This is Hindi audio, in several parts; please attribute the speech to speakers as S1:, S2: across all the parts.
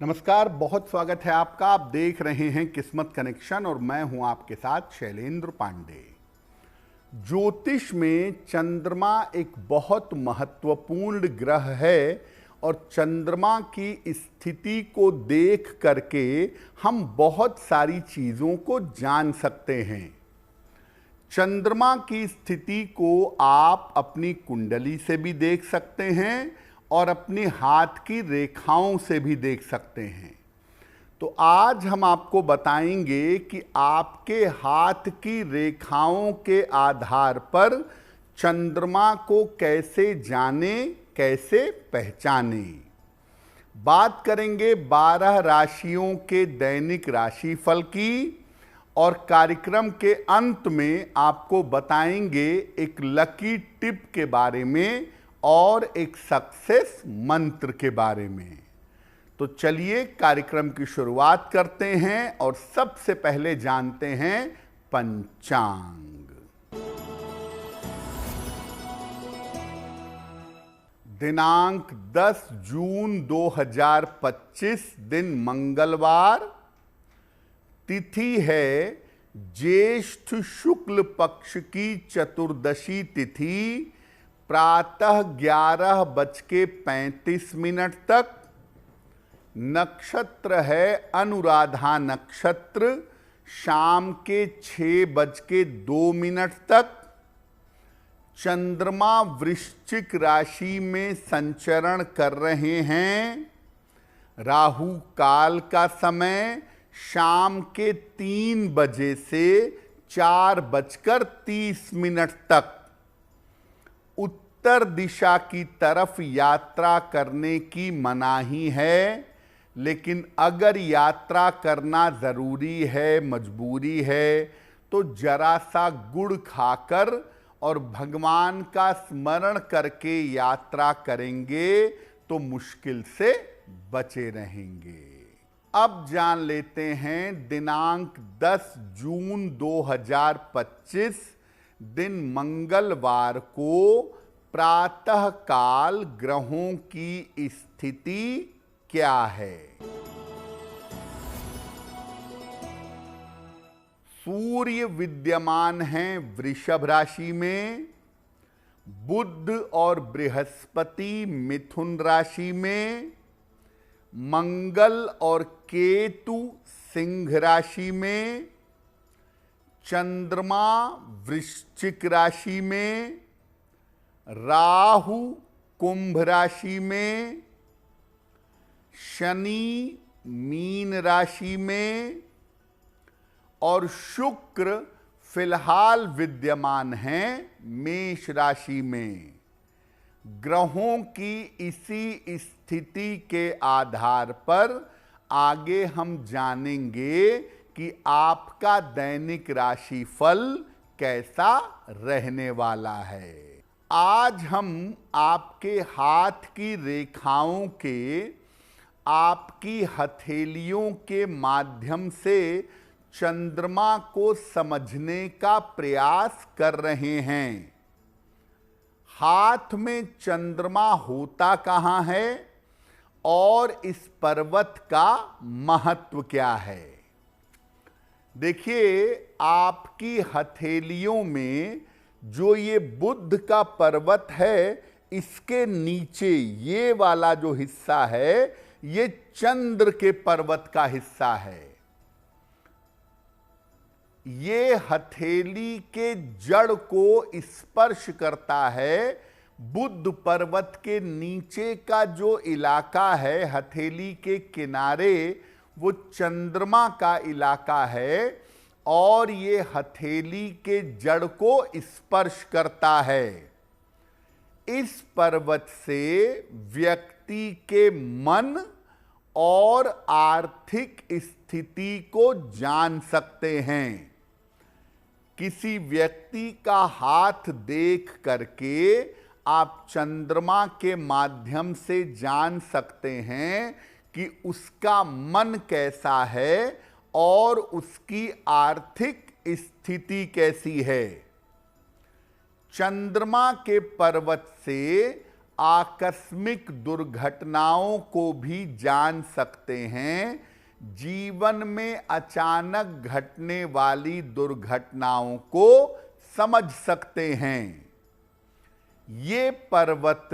S1: नमस्कार, बहुत स्वागत है आपका। आप देख रहे हैं किस्मत कनेक्शन और मैं हूं आपके साथ शैलेंद्र पांडे। ज्योतिष में चंद्रमा एक बहुत महत्वपूर्ण ग्रह है और चंद्रमा की स्थिति को देख करके हम बहुत सारी चीज़ों को जान सकते हैं। चंद्रमा की स्थिति को आप अपनी कुंडली से भी देख सकते हैं और अपने हाथ की रेखाओं से भी देख सकते हैं। तो आज हम आपको बताएंगे कि आपके हाथ की रेखाओं के आधार पर चंद्रमा को कैसे जाने, कैसे पहचाने। बात करेंगे 12 राशियों के दैनिक राशिफल की और कार्यक्रम के अंत में आपको बताएंगे एक लकी टिप के बारे में और एक सक्सेस मंत्र के बारे में। तो चलिए कार्यक्रम की शुरुआत करते हैं और सबसे पहले जानते हैं पंचांग। दिनांक 10 जून 2025, दिन मंगलवार, तिथि है ज्येष्ठ शुक्ल पक्ष की चतुर्दशी तिथि, प्रातः 11:35 तक। नक्षत्र है अनुराधा नक्षत्र, शाम के 6:02 तक। चंद्रमा वृश्चिक राशि में संचरण कर रहे हैं। राहु काल का समय शाम के 3 बजे से 4:30 तक। उत्तर दिशा की तरफ यात्रा करने की मनाही है, लेकिन अगर यात्रा करना ज़रूरी है, मजबूरी है, तो जरा सा गुड़ खाकर और भगवान का स्मरण करके यात्रा करेंगे तो मुश्किल से बचे रहेंगे। अब जान लेते हैं दिनांक 10 जून 2025, दिन मंगलवार को प्रातः काल ग्रहों की स्थिति क्या है। सूर्य विद्यमान हैं वृषभ राशि में, बुध और बृहस्पति मिथुन राशि में, मंगल और केतु सिंह राशि में, चंद्रमा वृश्चिक राशि में, राहु कुंभ राशि में, शनि मीन राशि में और शुक्र फिलहाल विद्यमान हैं मेष राशि में। ग्रहों की इसी स्थिति के आधार पर आगे हम जानेंगे कि आपका दैनिक राशिफल कैसा रहने वाला है। आज हम आपके हाथ की रेखाओं के, आपकी हथेलियों के माध्यम से चंद्रमा को समझने का प्रयास कर रहे हैं। हाथ में चंद्रमा होता कहाँ है और इस पर्वत का महत्व क्या है। देखिए, आपकी हथेलियों में जो ये बुध का पर्वत है, इसके नीचे ये वाला जो हिस्सा है, ये चंद्र के पर्वत का हिस्सा है। ये हथेली के जड़ को स्पर्श करता है। बुध पर्वत के नीचे का जो इलाका है हथेली के किनारे, वो चंद्रमा का इलाका है और ये हथेली के जड़ को स्पर्श करता है। इस पर्वत से व्यक्ति के मन और आर्थिक स्थिति को जान सकते हैं। किसी व्यक्ति का हाथ देख करके आप चंद्रमा के माध्यम से जान सकते हैं कि उसका मन कैसा है और उसकी आर्थिक स्थिति कैसी है। चंद्रमा के पर्वत से आकस्मिक दुर्घटनाओं को भी जान सकते हैं, जीवन में अचानक घटने वाली दुर्घटनाओं को समझ सकते हैं। ये पर्वत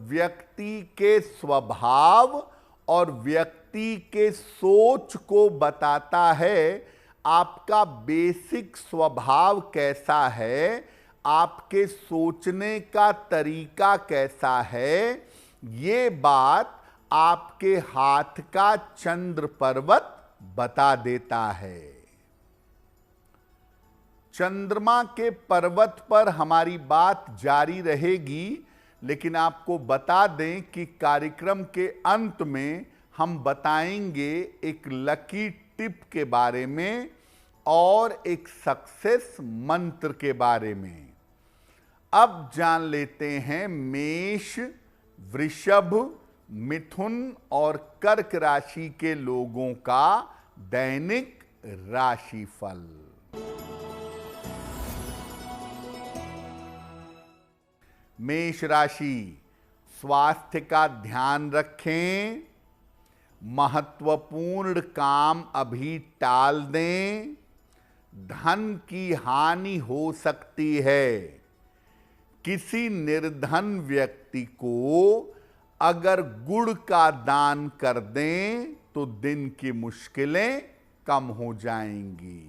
S1: व्यक्ति के स्वभाव और व्यक्ति के सोच को बताता है, आपका बेसिक स्वभाव कैसा है, आपके सोचने का तरीका कैसा है। ये बात आपके हाथ का चंद्र पर्वत बता देता है। चंद्रमा के पर्वत पर हमारी बात जारी रहेगी, लेकिन आपको बता दें कि कार्यक्रम के अंत में हम बताएंगे एक लकी टिप के बारे में और एक सक्सेस मंत्र के बारे में। अब जान लेते हैं मेष, वृषभ, मिथुन और कर्क राशि के लोगों का दैनिक राशिफल। मेष राशि, स्वास्थ्य का ध्यान रखें, महत्वपूर्ण काम अभी टाल दें, धन की हानि हो सकती है। किसी निर्धन व्यक्ति को अगर गुड़ का दान कर दें तो दिन की मुश्किलें कम हो जाएंगी।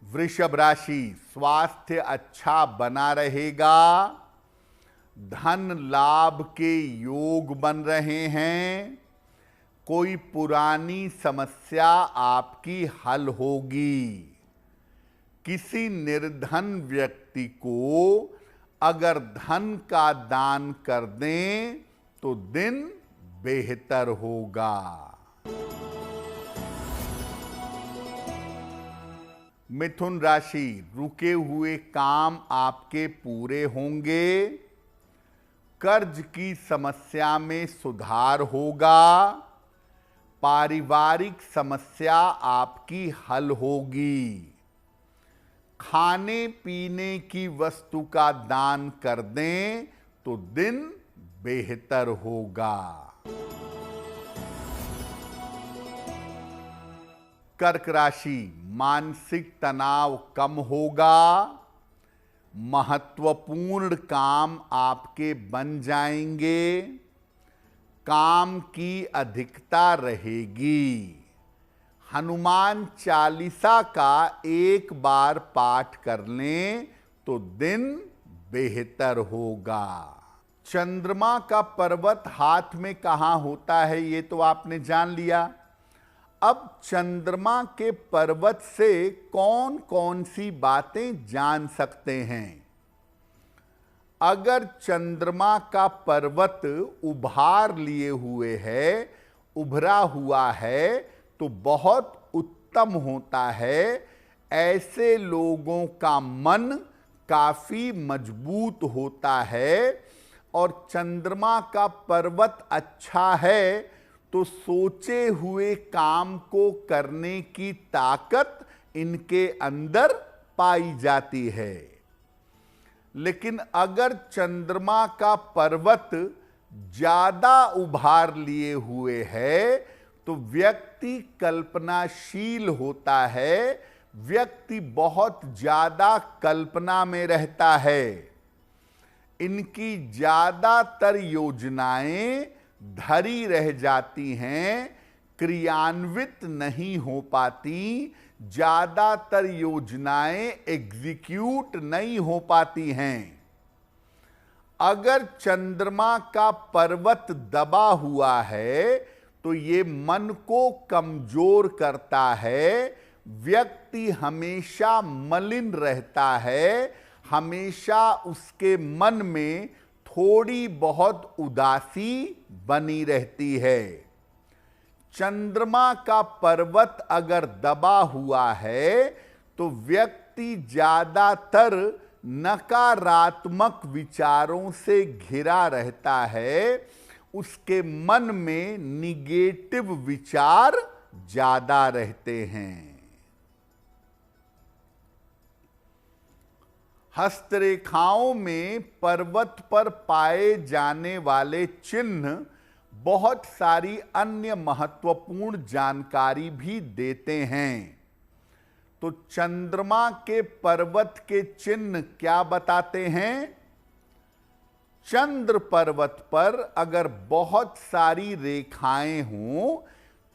S1: वृषभ राशि, स्वास्थ्य अच्छा बना रहेगा, धन लाभ के योग बन रहे हैं, कोई पुरानी समस्या आपकी हल होगी। किसी निर्धन व्यक्ति को अगर धन का दान कर दें तो दिन बेहतर होगा। मिथुन राशि, रुके हुए काम आपके पूरे होंगे, कर्ज की समस्या में सुधार होगा, पारिवारिक समस्या आपकी हल होगी। खाने पीने की वस्तु का दान कर दें तो दिन बेहतर होगा। कर्क राशि, मानसिक तनाव कम होगा, महत्वपूर्ण काम आपके बन जाएंगे, काम की अधिकता रहेगी। हनुमान चालीसा का एक बार पाठ कर लें तो दिन बेहतर होगा। चंद्रमा का पर्वत हाथ में कहाँ होता है ये तो आपने जान लिया। अब चंद्रमा के पर्वत से कौन कौन सी बातें जान सकते हैं। अगर चंद्रमा का पर्वत उभार लिए हुए है, उभरा हुआ है, तो बहुत उत्तम होता है। ऐसे लोगों का मन काफी मजबूत होता है और चंद्रमा का पर्वत अच्छा है तो सोचे हुए काम को करने की ताकत इनके अंदर पाई जाती है। लेकिन अगर चंद्रमा का पर्वत ज्यादा उभार लिए हुए है तो व्यक्ति कल्पनाशील होता है, व्यक्ति बहुत ज्यादा कल्पना में रहता है। इनकी ज्यादातर योजनाएं धरी रह जाती हैं, क्रियान्वित नहीं हो पाती, ज्यादातर योजनाएं एग्जीक्यूट नहीं हो पाती हैं। अगर चंद्रमा का पर्वत दबा हुआ है तो ये मन को कमजोर करता है, व्यक्ति हमेशा मलिन रहता है, हमेशा उसके मन में थोड़ी बहुत उदासी बनी रहती है। चंद्रमा का पर्वत अगर दबा हुआ है तो व्यक्ति ज्यादातर नकारात्मक विचारों से घिरा रहता है, उसके मन में निगेटिव विचार ज्यादा रहते हैं। हस्तरेखाओं में पर्वत पर पाए जाने वाले चिन्ह बहुत सारी अन्य महत्वपूर्ण जानकारी भी देते हैं। तो चंद्रमा के पर्वत के चिन्ह क्या बताते हैं? चंद्र पर्वत पर अगर बहुत सारी रेखाएं हों,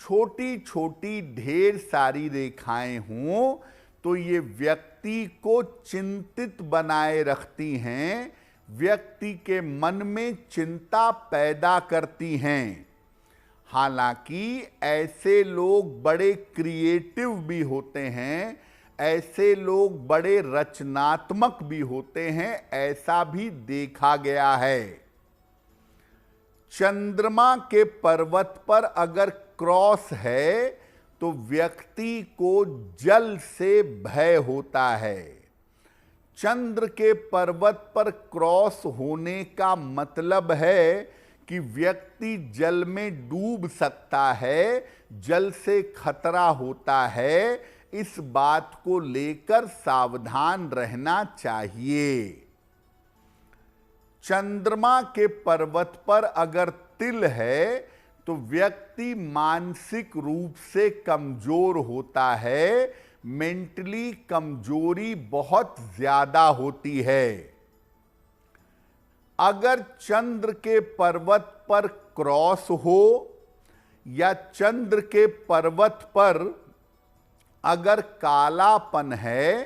S1: छोटी छोटी ढेर सारी रेखाएं हों, तो ये व्यक्ति को चिंतित बनाए रखती हैं, व्यक्ति के मन में चिंता पैदा करती हैं। हालांकि ऐसे लोग बड़े क्रिएटिव भी होते हैं, ऐसे लोग बड़े रचनात्मक भी होते हैं, ऐसा भी देखा गया है। चंद्रमा के पर्वत पर अगर क्रॉस है तो व्यक्ति को जल से भय होता है। चंद्र के पर्वत पर क्रॉस होने का मतलब है कि व्यक्ति जल में डूब सकता है, जल से खतरा होता है, इस बात को लेकर सावधान रहना चाहिए। चंद्रमा के पर्वत पर अगर तिल है तो व्यक्ति मानसिक रूप से कमजोर होता है, मेंटली कमजोरी बहुत ज्यादा होती है। अगर चंद्र के पर्वत पर क्रॉस हो या चंद्र के पर्वत पर अगर कालापन है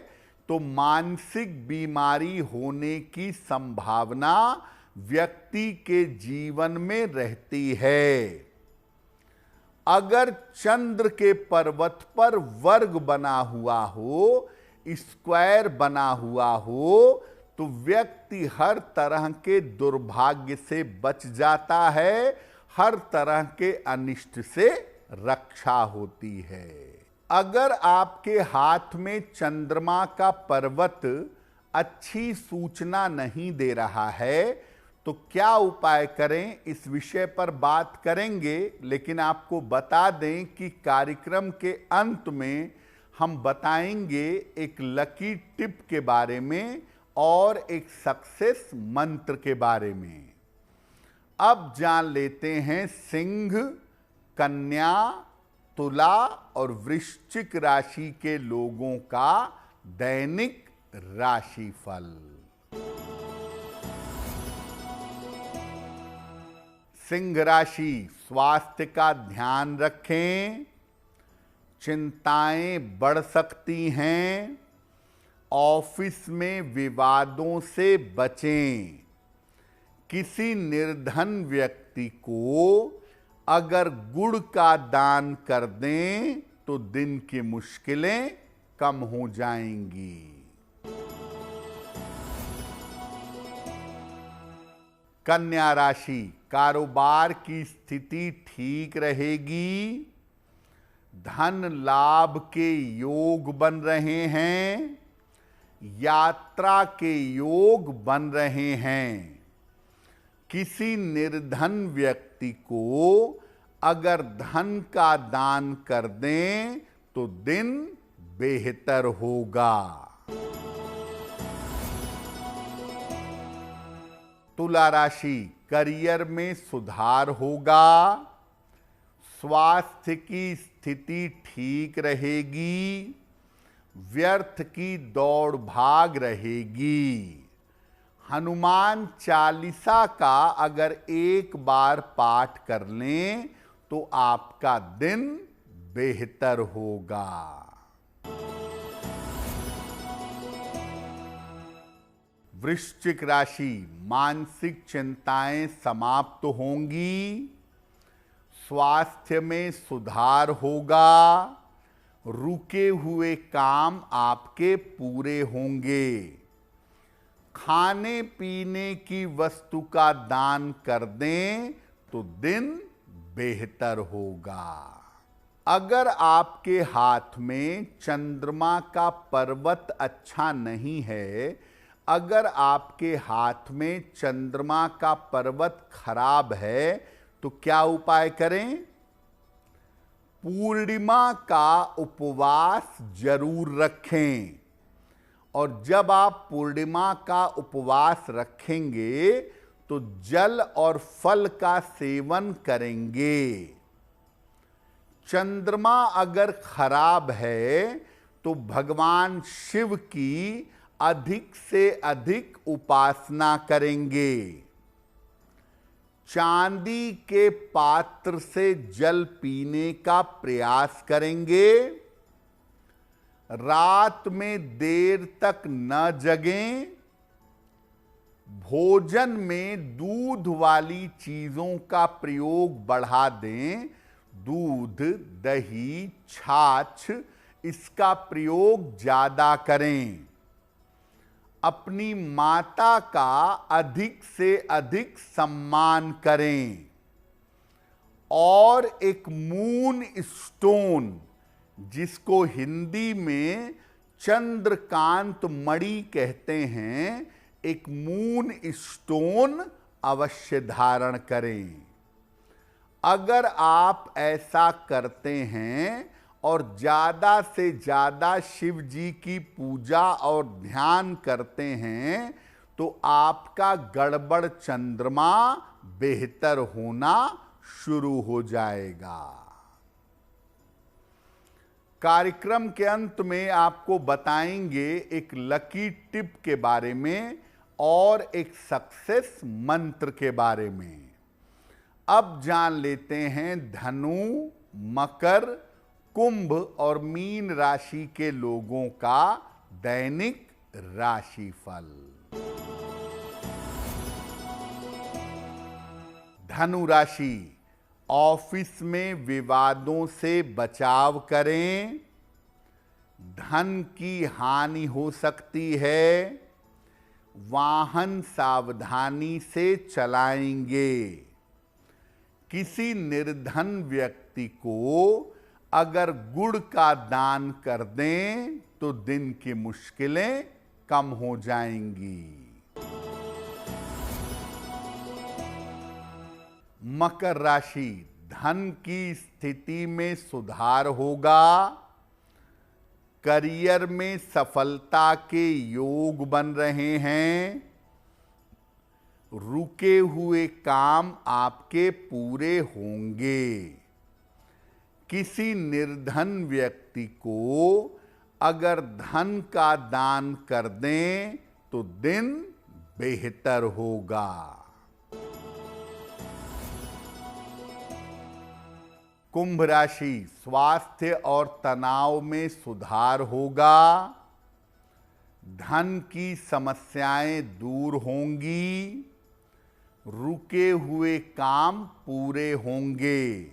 S1: तो मानसिक बीमारी होने की संभावना व्यक्ति के जीवन में रहती है। अगर चंद्र के पर्वत पर वर्ग बना हुआ हो, स्क्वायर बना हुआ हो, तो व्यक्ति हर तरह के दुर्भाग्य से बच जाता है, हर तरह के अनिष्ट से रक्षा होती है। अगर आपके हाथ में चंद्रमा का पर्वत अच्छी सूचना नहीं दे रहा है तो क्या उपाय करें, इस विषय पर बात करेंगे। लेकिन आपको बता दें कि कार्यक्रम के अंत में हम बताएंगे एक लकी टिप के बारे में और एक सक्सेस मंत्र के बारे में। अब जान लेते हैं सिंह, कन्या, तुला और वृश्चिक राशि के लोगों का दैनिक राशिफल। सिंह राशि, स्वास्थ्य का ध्यान रखें, चिंताएं बढ़ सकती हैं, ऑफिस में विवादों से बचें। किसी निर्धन व्यक्ति को अगर गुड़ का दान कर दें तो दिन की मुश्किलें कम हो जाएंगी। कन्या राशि, कारोबार की स्थिति ठीक रहेगी, धन लाभ के योग बन रहे हैं, यात्रा के योग बन रहे हैं। किसी निर्धन व्यक्ति को अगर धन का दान कर दें तो दिन बेहतर होगा। तुला राशि, करियर में सुधार होगा, स्वास्थ्य की स्थिति ठीक रहेगी, व्यर्थ की दौड़ भाग रहेगी। हनुमान चालीसा का अगर एक बार पाठ कर लें तो आपका दिन बेहतर होगा। वृश्चिक राशि, मानसिक चिंताएं समाप्त होंगी, स्वास्थ्य में सुधार होगा, रुके हुए काम आपके पूरे होंगे। खाने पीने की वस्तु का दान कर दें तो दिन बेहतर होगा। अगर आपके हाथ में चंद्रमा का पर्वत अच्छा नहीं है, अगर आपके हाथ में चंद्रमा का पर्वत खराब है तो क्या उपाय करें? पूर्णिमा का उपवास जरूर रखें और जब आप पूर्णिमा का उपवास रखेंगे तो जल और फल का सेवन करेंगे। चंद्रमा अगर खराब है तो भगवान शिव की अधिक से अधिक उपासना करेंगे। चांदी के पात्र से जल पीने का प्रयास करेंगे। रात में देर तक न जगें। भोजन में दूध वाली चीजों का प्रयोग बढ़ा दें। दूध, दही, छाछ इसका प्रयोग ज्यादा करें। अपनी माता का अधिक से अधिक सम्मान करें। और एक मून स्टोन, जिसको हिंदी में चंद्रकांत मणि कहते हैं, एक मून स्टोन अवश्य धारण करें। अगर आप ऐसा करते हैं और ज्यादा से ज्यादा शिव जी की पूजा और ध्यान करते हैं तो आपका गड़बड़ चंद्रमा बेहतर होना शुरू हो जाएगा। कार्यक्रम के अंत में आपको बताएंगे एक लकी टिप के बारे में और एक सक्सेस मंत्र के बारे में। अब जान लेते हैं धनु, मकर, कुंभ और मीन राशि के लोगों का दैनिक राशिफल। धनु राशि, ऑफिस में विवादों से बचाव करें। धन की हानि हो सकती है। वाहन सावधानी से चलाएंगे। किसी निर्धन व्यक्ति को अगर गुड़ का दान कर दें तो दिन की मुश्किलें कम हो जाएंगी। मकर राशि, धन की स्थिति में सुधार होगा। करियर में सफलता के योग बन रहे हैं। रुके हुए काम आपके पूरे होंगे। किसी निर्धन व्यक्ति को अगर धन का दान कर दें तो दिन बेहतर होगा। कुंभ राशि, स्वास्थ्य और तनाव में सुधार होगा। धन की समस्याएं दूर होंगी। रुके हुए काम पूरे होंगे।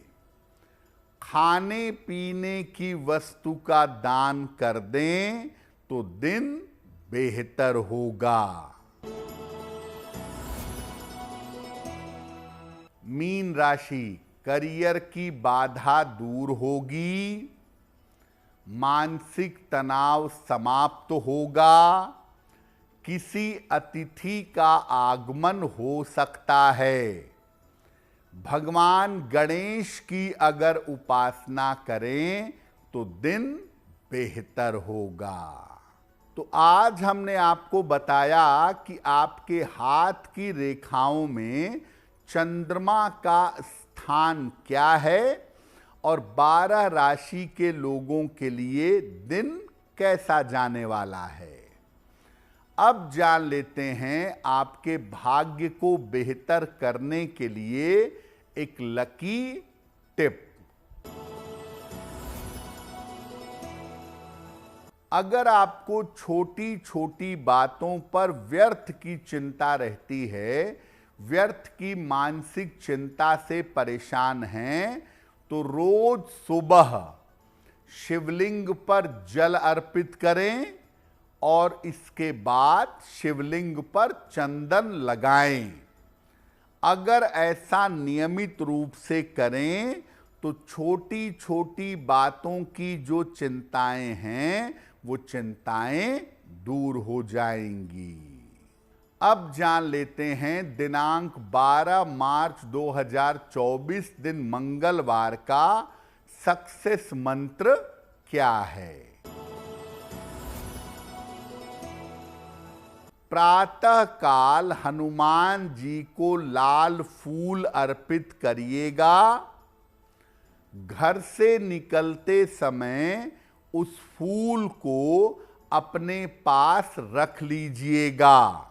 S1: खाने पीने की वस्तु का दान कर दें तो दिन बेहतर होगा। मीन राशि, करियर की बाधा दूर होगी। मानसिक तनाव समाप्त होगा। किसी अतिथि का आगमन हो सकता है। भगवान गणेश की अगर उपासना करें तो दिन बेहतर होगा। तो आज हमने आपको बताया कि आपके हाथ की रेखाओं में चंद्रमा का स्थान क्या है और 12 राशि के लोगों के लिए दिन कैसा जाने वाला है। अब जान लेते हैं आपके भाग्य को बेहतर करने के लिए एक लकी टिप। अगर आपको छोटी छोटी बातों पर व्यर्थ की चिंता रहती है, व्यर्थ की मानसिक चिंता से परेशान हैं, तो रोज सुबह शिवलिंग पर जल अर्पित करें और इसके बाद शिवलिंग पर चंदन लगाएं। अगर ऐसा नियमित रूप से करें तो छोटी छोटी बातों की जो चिंताएं हैं वो चिंताएं दूर हो जाएंगी। अब जान लेते हैं दिनांक 12 मार्च 2024 दिन मंगलवार का सक्सेस मंत्र क्या है। प्रातः काल हनुमान जी को लाल फूल अर्पित करिएगा। घर से निकलते समय उस फूल को अपने पास रख लीजिएगा।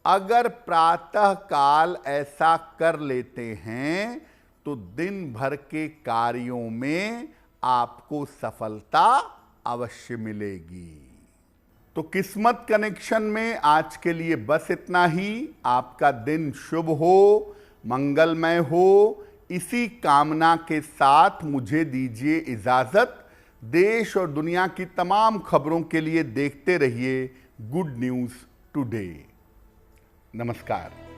S1: अगर प्रातः काल ऐसा कर लेते हैं तो दिन भर के कार्यों में आपको सफलता अवश्य मिलेगी। तो किस्मत कनेक्शन में आज के लिए बस इतना ही। आपका दिन शुभ हो, मंगलमय हो, इसी कामना के साथ मुझे दीजिए इजाजत। देश और दुनिया की तमाम खबरों के लिए देखते रहिए गुड न्यूज़ टुडे। नमस्कार।